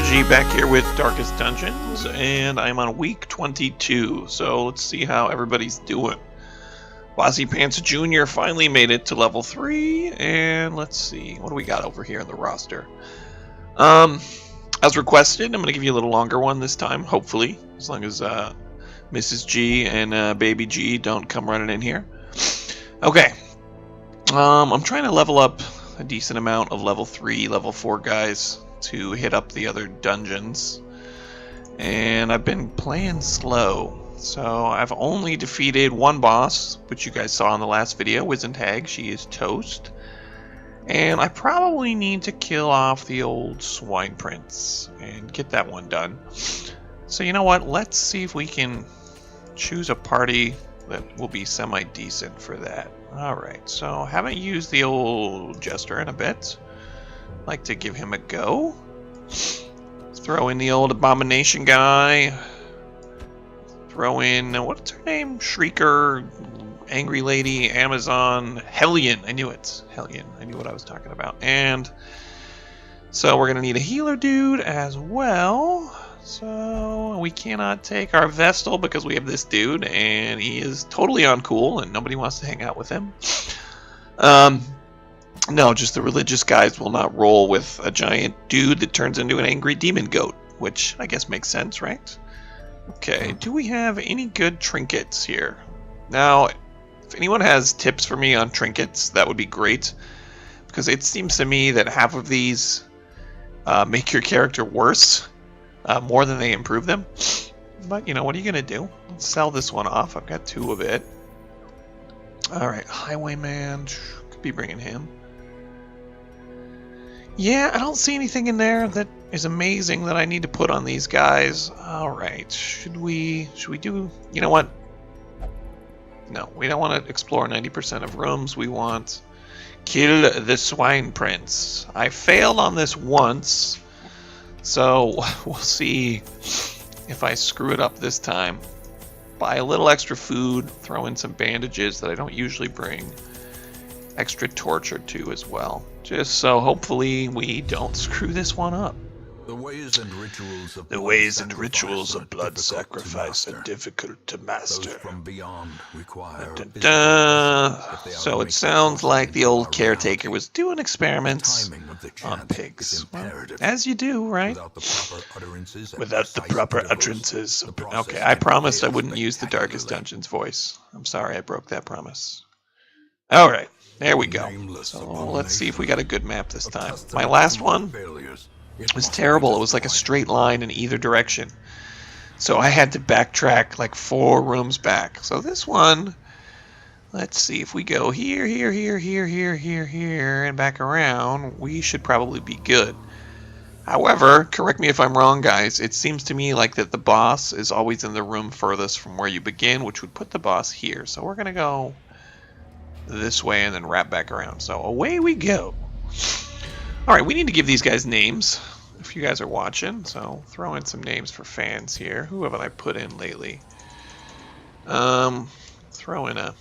G back here with Darkest Dungeons, and I'm on week 22, so let's see how everybody's doing. Wazzy Pants Jr. finally made it to level 3, and let's see, what do we got over here in the roster? As requested, I'm going to give you a little longer one this time, hopefully, as long as Mrs. G and Baby G don't come running in here. Okay, I'm trying to level up a decent amount of level 3, level 4 guys to hit up the other dungeons, and I've been playing slow, so I've only defeated one boss, which you guys saw in the last video, Wizentag. She is toast, and I probably need to kill off the old Swine Prince and get that one done. So you know what, let's see if we can choose a party that will be semi-decent for that. Alright, so haven't used the old Jester in a bit. Like to give him a go. Throw in the old Abomination guy. Throw in, what's her name? Shrieker, Angry Lady, Amazon, Hellion. I knew it. Hellion. I knew what I was talking about. And so we're going to need a healer dude as well. So we cannot take our Vestal because we have this dude and he is totally uncool and nobody wants to hang out with him. No, just the religious guys will not roll with a giant dude that turns into an angry demon goat, which I guess makes sense, right? Okay, do we have any good trinkets here? Now, if anyone has tips for me on trinkets, that would be great, because it seems to me that half of these make your character worse, more than they improve them. But, you know, what are you going to do? Let's sell this one off. I've got 2 of it. Alright, Highwayman, could be bringing him. Yeah, I don't see anything in there that is amazing that I need to put on these guys. Alright, should we do, you know what? No, we don't want to explore 90% of rooms. We want kill the Swine Prince. I failed on this once, so we'll see if I screw it up this time. Buy a little extra food, throw in some bandages that I don't usually bring. Extra torch or 2 as well. Just so hopefully we don't screw this one up. The ways and rituals of blood sacrifice are difficult to master. Those from beyond require So it sounds like the old caretaker was doing experiments on pigs. Well, as you do, right? Without the proper utterances. Okay, I promised I wouldn't use the Darkest Dungeons voice. I'm sorry I broke that promise. Alright. There we go. So let's see if we got a good map this time. My last one was terrible. It was like a straight line in either direction. So I had to backtrack like 4 rooms back. So this one, let's see if we go here, here, here, here, here, here, here, and back around, we should probably be good. However, correct me if I'm wrong, guys, it seems to me like that the boss is always in the room furthest from where you begin, which would put the boss here. So we're going to go this way and then wrap back around. So away we go. Alright, we need to give these guys names if you guys are watching. So throw in some names for fans here. Who haven't I put in lately? Throw in a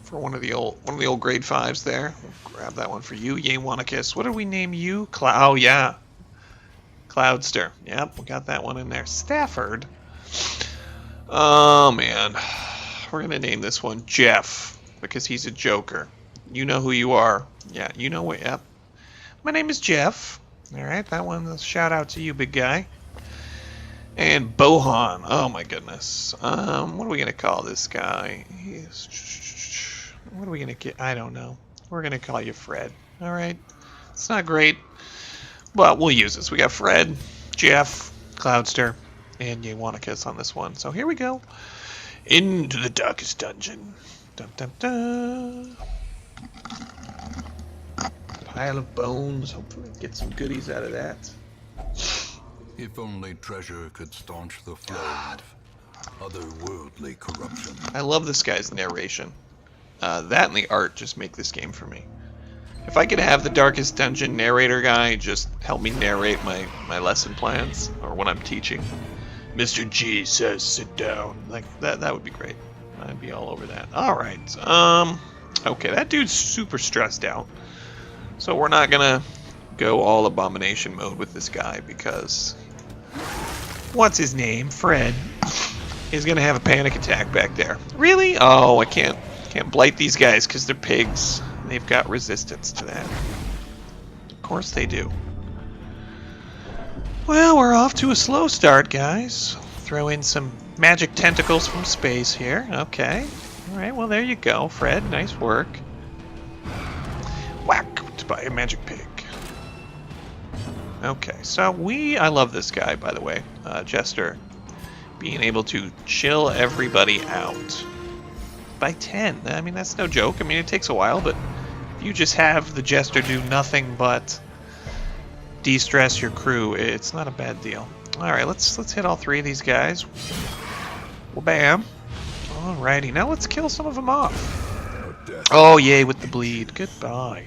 for one of the old grade 5s there. We'll grab that one for you. Yewanicus. What did we name you? Oh yeah. Cloudster. Yep, we got that one in there. Stafford. Oh man. We're going to name this one Jeff, because he's a joker. You know who you are. Yeah, you know what, yep. My name is Jeff. Alright, that one, a shout out to you, big guy. And Bohan. Oh my goodness. What are we going to call this guy? What are we going to get? I don't know. We're going to call you Fred. Alright. It's not great, but we'll use this. We got Fred, Jeff, Cloudster, and Yewanicus on this one. So here we go. Into the Darkest Dungeon. Dun, dun, dun. Pile of bones. Hopefully get some goodies out of that. If only treasure could staunch the flow of otherworldly corruption. I love this guy's narration. That and the art just make this game for me. If I could have the Darkest Dungeon narrator guy just help me narrate my lesson plans or when I'm teaching. Mr. G says sit down. Like that would be great. I'd be all over that. Alright. Okay, that dude's super stressed out. So we're not gonna go all abomination mode with this guy because what's his name? Fred is gonna have a panic attack back there. Really? Oh, I can't blight these guys because they're pigs. They've got resistance to that. Of course they do. Well, we're off to a slow start, guys. Throw in some magic tentacles from space here. Okay. Alright, well there you go, Fred. Nice work. Whacked by a magic pig. Okay, so I love this guy, by the way. Jester. Being able to chill everybody out. By 10. I mean, that's no joke. I mean, it takes a while, but if you just have the Jester do nothing but de-stress your crew, it's not a bad deal. Alright, let's hit all 3 of these guys. Well, bam. Alrighty, now let's kill some of them off. Oh, yay, with the bleed. Goodbye.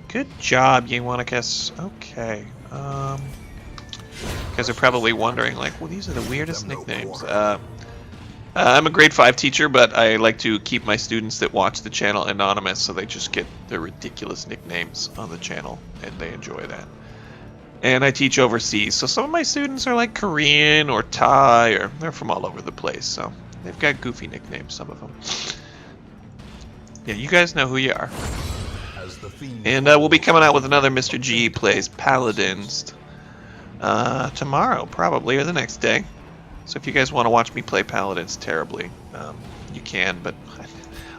Good job, Yewanicus. Okay. You guys are probably wondering, like, well, these are the weirdest nicknames. I'm a grade 5 teacher, but I like to keep my students that watch the channel anonymous, so they just get the ridiculous nicknames on the channel, and they enjoy that. And I teach overseas, so some of my students are like Korean or Thai, or they're from all over the place, so they've got goofy nicknames, some of them. Yeah, you guys know who you are. And we'll be coming out with another Mr. G Plays Paladins tomorrow, probably, or the next day. So if you guys want to watch me play Paladins terribly, you can, but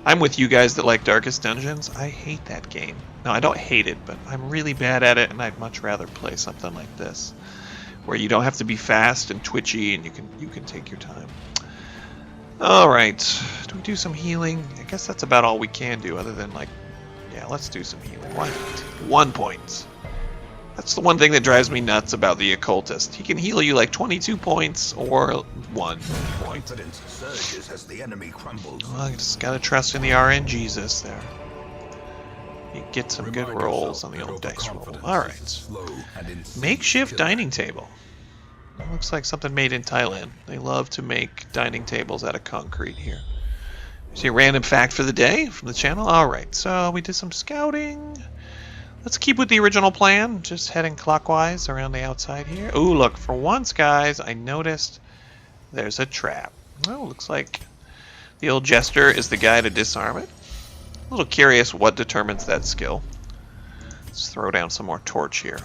I'm with you guys that like Darkest Dungeons. I hate that game. No, I don't hate it, but I'm really bad at it, and I'd much rather play something like this, where you don't have to be fast and twitchy, and you can take your time. All right, do we do some healing? I guess that's about all we can do, other than like, yeah, let's do some healing. Why not? 1 point. That's the one thing that drives me nuts about the occultist. He can heal you like 22 points or 1 point. Confidence surges as the enemy crumbles. Well, I just gotta trust in the RNGesus there. You get some good rolls on the old dice roll. Alright. Makeshift dining table. That looks like something made in Thailand. They love to make dining tables out of concrete here. See a random fact for the day from the channel? Alright, so we did some scouting. Let's keep with the original plan, just heading clockwise around the outside here. Ooh, look, for once, guys, I noticed there's a trap. Oh, looks like the old Jester is the guy to disarm it. A little curious what determines that skill. Let's throw down some more torch here.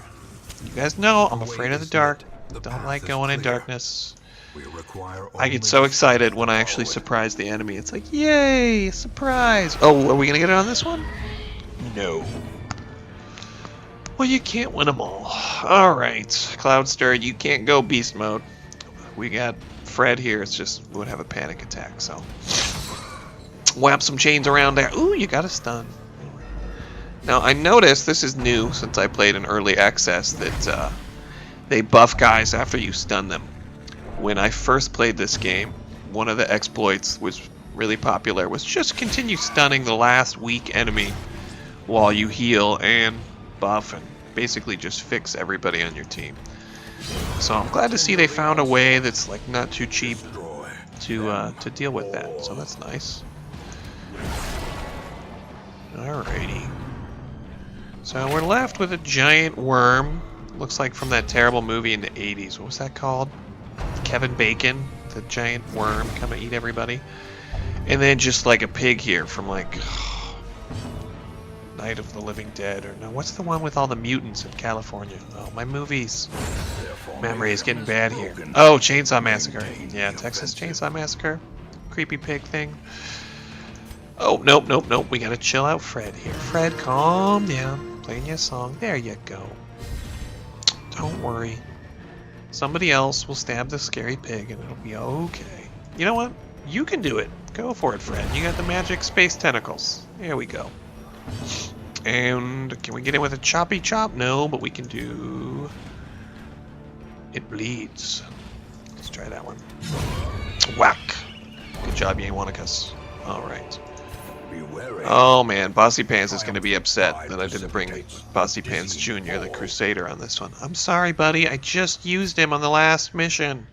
You guys know I'm afraid of the dark. Don't like going in darkness. I get so excited when I actually surprise the enemy. It's like, yay, surprise. Oh, are we going to get it on this one? No. Well, you can't win them all. Alright, Cloudstir, you can't go beast mode. We got Fred here, it's just would have a panic attack, so. Whap some chains around there. Ooh, you got a stun. Now, I noticed, this is new since I played in early access, that they buff guys after you stun them. When I first played this game, one of the exploits was really popular, was just continue stunning the last weak enemy while you heal and buff and basically just fix everybody on your team. So I'm glad to see they found a way that's like not too cheap to deal with that. So that's nice. Alrighty. So we're left with a giant worm. Looks like from that terrible movie in the 80s. What was that called? Kevin Bacon, the giant worm, come and eat everybody. And then just like a pig here from like Night of the Living Dead, or no, what's the one with all the mutants in California? Oh, my movies memory is getting bad here. Oh, Chainsaw Massacre. Yeah, Texas Chainsaw Massacre. Creepy pig thing. Oh, nope, nope, nope. We gotta chill out Fred here. Fred, calm down. Playing you a song. There you go. Don't worry. Somebody else will stab the scary pig and it'll be okay. You know what? You can do it. Go for it, Fred. You got the magic space tentacles. There we go. And can we get in with a choppy chop? No, but we can do... It bleeds. Let's try that one. Whack. Good job, Yewanicus. Alright. Oh man, Bossy Pants is going to be upset that I didn't bring Bossy Pants Jr., the Crusader, on this one. I'm sorry, buddy. I just used him on the last mission.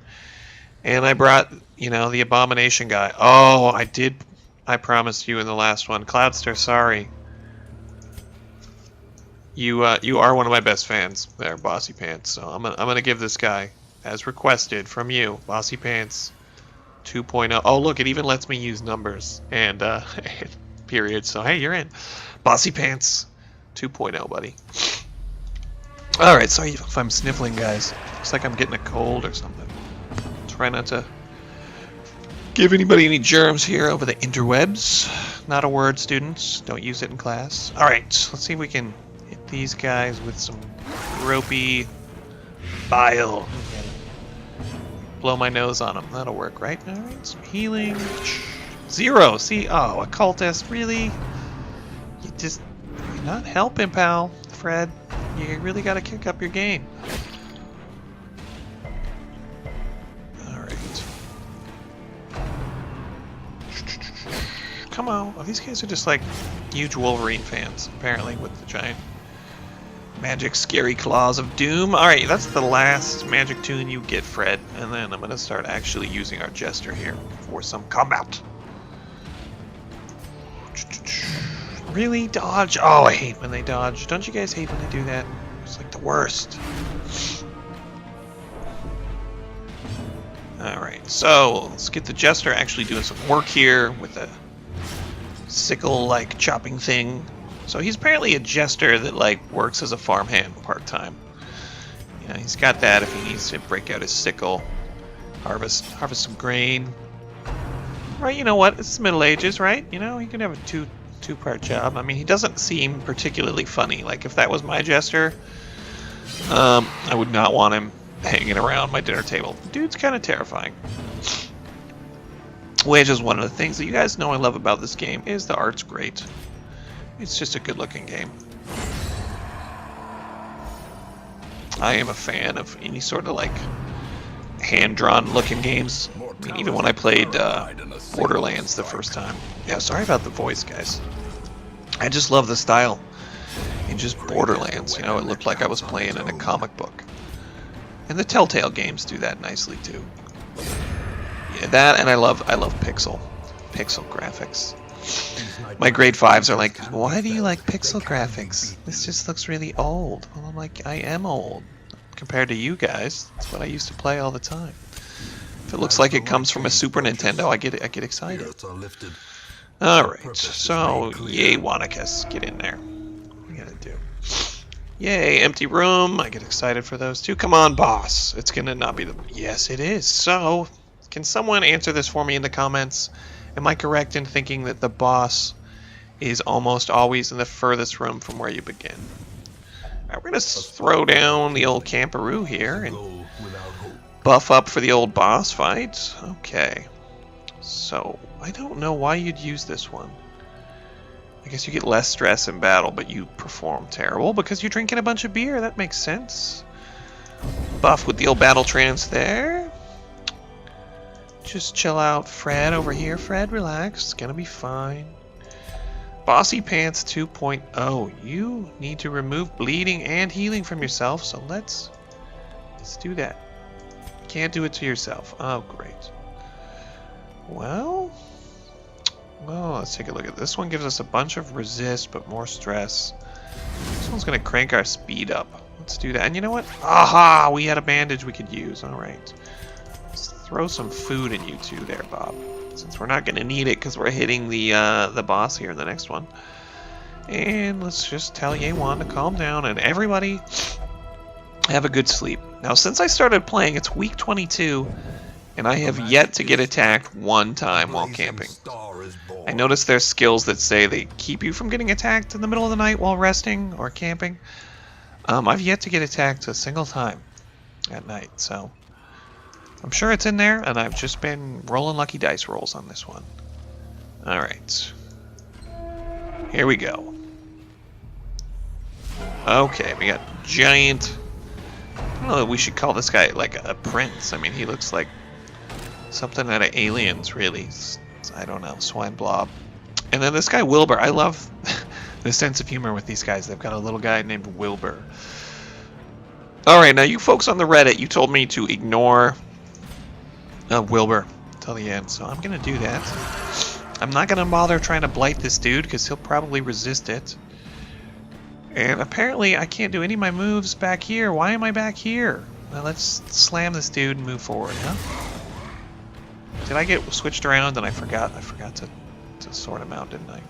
And I brought, you know, the Abomination guy. Oh, I did. I promised you in the last one. Cloudstar, sorry. You are one of my best fans there, Bossy Pants. So I'm gonna give this guy, as requested from you, Bossy Pants 2.0. Oh look, it even lets me use numbers and periods. So hey, you're in. Bossy Pants 2.0, buddy. All right, sorry if I'm sniffling, guys. Looks like I'm getting a cold or something. Try not to give anybody any germs here over the interwebs. Not a word, students. Don't use it in class. All right, let's see if we can hit these guys with some ropey bile. Blow my nose on them. That'll work, right? All right, some healing. 0. See? Oh, a cultist. Really? You're not helping, pal. Fred, you really got to kick up your game. All right. Come on. Oh, these guys are just like huge Wolverine fans, apparently, with the giant magic scary claws of doom. Alright, that's the last magic tune you get, Fred. And then I'm going to start actually using our jester here for some combat. Really? Dodge? Oh, I hate when they dodge. Don't you guys hate when they do that? It's like the worst. Alright, so let's get the jester actually doing some work here with a sickle-like chopping thing. So he's apparently a jester that like works as a farmhand part-time. Yeah, he's got that if he needs to break out his sickle, harvest some grain. Right, you know what? It's the Middle Ages, right? You know, he can have a two-part job. I mean, he doesn't seem particularly funny. Like if that was my jester, I would not want him hanging around my dinner table. The dude's kind of terrifying. Which is one of the things that you guys know I love about this game is the art's great. It's just a good-looking game. I am a fan of any sort of like hand-drawn looking games. I mean, even when I played Borderlands the first time. Yeah, sorry about the voice, guys. I just love the style. In just Borderlands, you know, it looked like I was playing in a comic book. And the Telltale games do that nicely too. Yeah, that and I love pixel graphics. My grade 5s are like, why do you like pixel graphics? This just looks really old. Well, I'm like, I am old compared to you guys. That's what I used to play all the time. If it looks like it comes from a Super Nintendo, I get excited. All right, so yay, Wannakus, get in there. What are you gonna do? Yay, empty room. I get excited for those too. Come on, boss. It's gonna not be the. Yes, it is. So, can someone answer this for me in the comments? Am I correct in thinking that the boss is almost always in the furthest room from where you begin? Alright, we're going to throw down the old camperoo here and buff up for the old boss fight. Okay. So, I don't know why you'd use this one. I guess you get less stress in battle, but you perform terrible because you're drinking a bunch of beer. That makes sense. Buff with the old battle trance there. Just chill out, Fred, over here. Fred, relax. It's gonna be fine. Bossy Pants 2.0. You need to remove bleeding and healing from yourself, so let's do that. Can't do it to yourself. Oh, great. Well, let's take a look at this one. Gives us a bunch of resist, but more stress. This one's gonna crank our speed up. Let's do that. And you know what? Aha! We had a bandage we could use. All right. Throw some food in you too there, Bob. Since we're not going to need it because we're hitting the boss here in the next one. And let's just tell Yewan to calm down and everybody have a good sleep. Now, since I started playing, it's week 22, and I have yet to get attacked one time while camping. I noticed there's skills that say they keep you from getting attacked in the middle of the night while resting or camping. I've yet to get attacked a single time at night, so I'm sure it's in there, and I've just been rolling lucky dice rolls on this one. Alright. Here we go. Okay, we got giant. I don't know, we should call this guy like a prince. I mean, he looks like something out of Aliens, really. I don't know, swine blob. And then this guy Wilbur. I love the sense of humor with these guys. They've got a little guy named Wilbur. Alright, now you folks on the Reddit, you told me to ignore Wilbur till the end, so I'm gonna do that. I'm not gonna bother trying to blight this dude because he'll probably resist it. And apparently I can't do any of my moves back here. Why am I back here? Now let's slam this dude and move forward, huh? Did I get switched around and I forgot to sort him out, didn't I?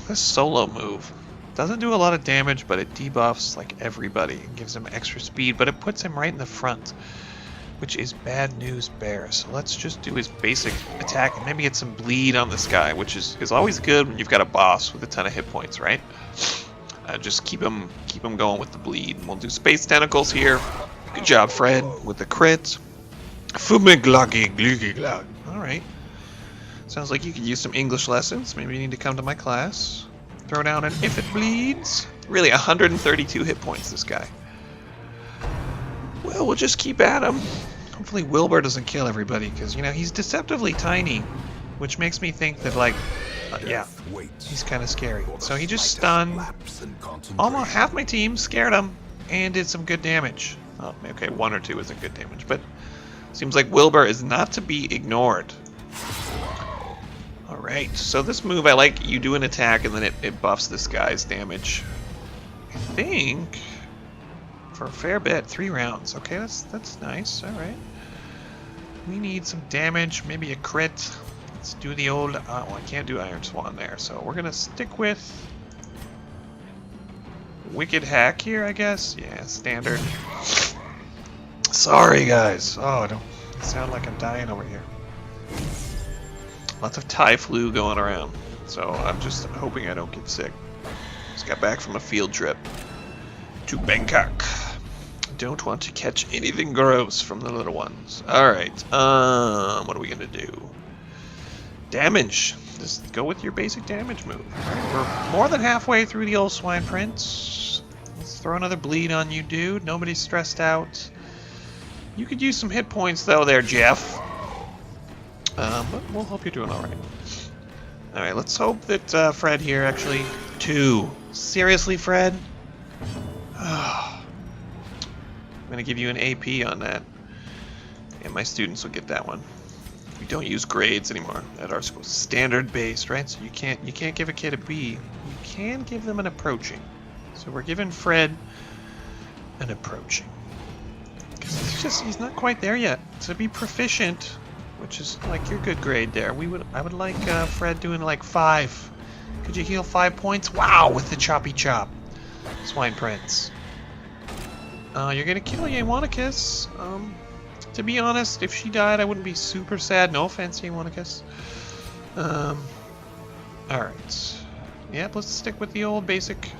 This solo move doesn't do a lot of damage, but it debuffs like everybody and gives him extra speed, but it puts him right in the front, which is bad news bear. So let's just do his basic attack and maybe get some bleed on this guy, which is always good when you've got a boss with a ton of hit points, right? Just keep him going with the bleed. And we'll do space tentacles here. Good job, Fred, with the crit. Alright. Sounds like you could use some English lessons. Maybe you need to come to my class. Throw down an if it bleeds. Really, 132 hit points, this guy. Well, we'll just keep at him. Hopefully Wilbur doesn't kill everybody, because, you know, he's deceptively tiny, which makes me think that, like, yeah, he's kind of scary. So he just stunned almost half my team, scared him, and did some good damage. Oh, okay, 1 or 2 isn't good damage, but seems like Wilbur is not to be ignored. Alright, so this move, I like you do an attack and then it buffs this guy's damage. I think for a fair bit, 3 rounds. Okay, that's nice. Alright. We need some damage, maybe a crit. Let's do the old well, I can't do Iron Swan there, so we're gonna stick with Wicked Hack here, I guess. Yeah, standard. Sorry guys. Oh, I don't sound like I'm dying over here. Lots of Thai flu going around, so I'm just hoping I don't get sick. Just got back from a field trip to Bangkok. Don't want to catch anything gross from the little ones. Alright, what are we gonna do? Damage. Just go with your basic damage move. Alright, we're more than halfway through the old Swine Prince. Let's throw another bleed on you, dude. Nobody's stressed out. You could use some hit points, though, there, Jeff. But we'll hope you're doing alright. Alright, let's hope that Fred here actually... 2. Seriously, Fred? I'm gonna give you an AP on that. And my students will get that one. We don't use grades anymore at our school. Standard based, right? So you can't give a kid a B. You can give them an approaching. So we're giving Fred an approaching. Because he's not quite there yet. To be proficient, which is like your good grade there. I would like Fred doing like 5. Could you heal 5 points? Wow, with the choppy chop. Swine Prince. You're gonna kill Yewanicus. To be honest, if she died, I wouldn't be super sad. No offense, Yewanicus. Alright. Yep, let's stick with the old basic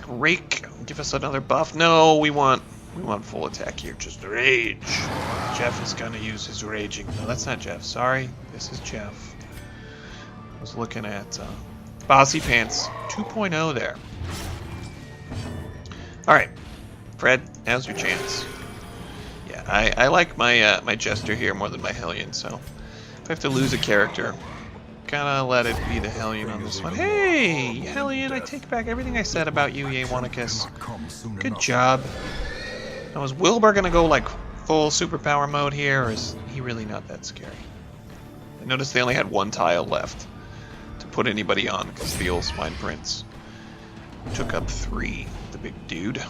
rake. Give us another buff. No, we want full attack here. Just rage. Jeff is gonna use his raging. No, that's not Jeff. Sorry, this is Jeff. I was looking at Bossy Pants 2.0 there. Alright, Fred, now's your chance. Yeah, I like my my Jester here more than my Hellion, so if I have to lose a character, gotta let it be the Hellion on this one. Hey, Hellion, I take back everything I said about you, Yewanicus. Good job. Now, is Wilbur gonna go like full superpower mode here, or is he really not that scary? I noticed they only had 1 tile left to put anybody on because the old Swine Prince took up 3, the big dude.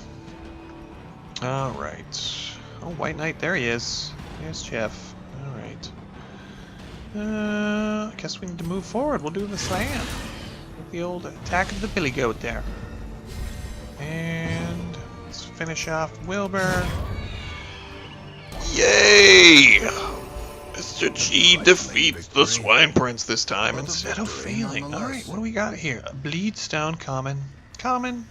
Alright. Oh, White Knight, there he is. There's Jeff. Alright. I guess we need to move forward. We'll do the slam. With the old attack of the billy goat there. And let's finish off Wilbur. Yay! Mr. G defeats the Swine Prince this time instead of failing. Alright, what do we got here? A Bleedstone common. Common.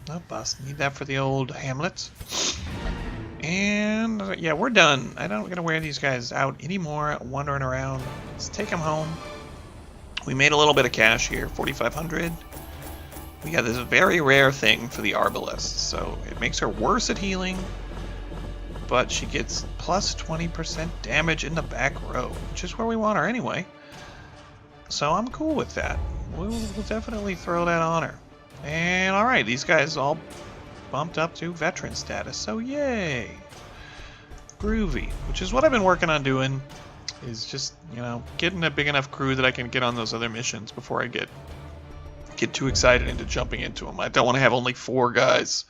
No bust. Need that for the old Hamlet. And yeah, we're done. I don't gotta wear these guys out anymore, wandering around. Let's take them home. We made a little bit of cash here, 4,500. We got this very rare thing for the Arbalest, so it makes her worse at healing, but she gets plus 20% damage in the back row, which is where we want her anyway. So I'm cool with that. We'll definitely throw that on her. And alright, these guys all bumped up to veteran status, so yay! Groovy, which is what I've been working on doing. is just, you know, getting a big enough crew that I can get on those other missions before I get too excited into jumping into them. I don't want to have only 4 guys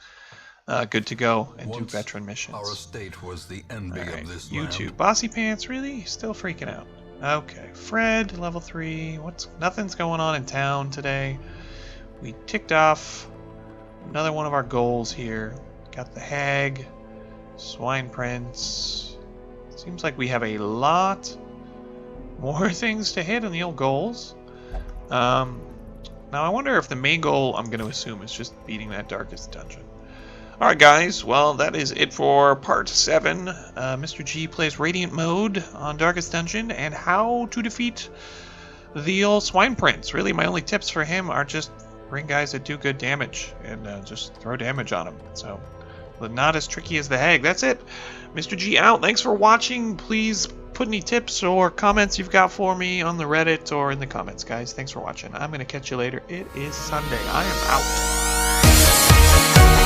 good to go and do veteran missions. Our estate was the envy of this you land. two. Bossy Pants, really? Still freaking out. Okay, Fred, level 3. Nothing's going on in town today. We ticked off another one of our goals here. Got the Hag, Swine Prince. Seems like we have a lot more things to hit on the old goals. Now I wonder if the main goal, I'm going to assume, is just beating that darkest dungeon. Alright guys, well that is it for part 7. Mr. G plays Radiant Mode on Darkest Dungeon and how to defeat the old Swine Prince. Really, my only tips for him are just bring guys that do good damage and just throw damage on him. So, but not as tricky as the Hag. That's it. Mr. G out. Thanks for watching. Please put any tips or comments you've got for me on the Reddit or in the comments, guys. Thanks for watching. I'm going to catch you later. It is Sunday. I am out.